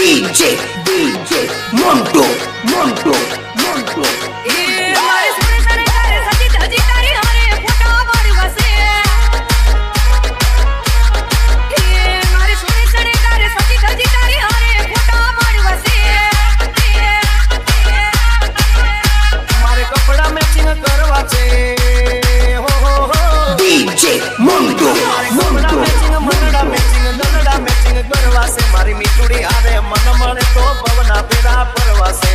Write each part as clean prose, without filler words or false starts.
DJ Monto Monto Monto DJ Monto Monto મારી મીઠુડી આવે મન મળે તો પવના પેરા પરવાસે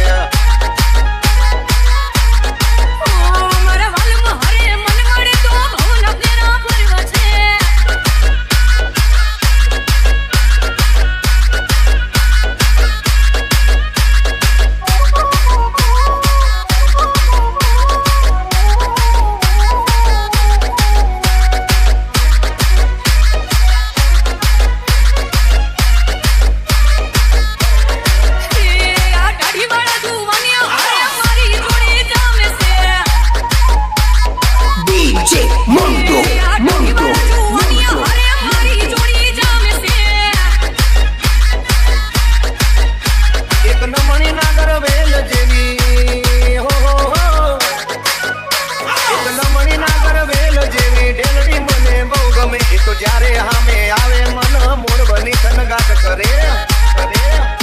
મારા વાલમાં હરે મન મળે તો પવના પેરા પરવાસે Monto Monto એક નમણી નાગર વેલ જેવી હો હો હો એક નમણી નાગર વેલ જેવી ડેલડી મને બહુ ગમે એ તો જ્યારે સામે આવે મન મોર બની તનગાટ કરે કરે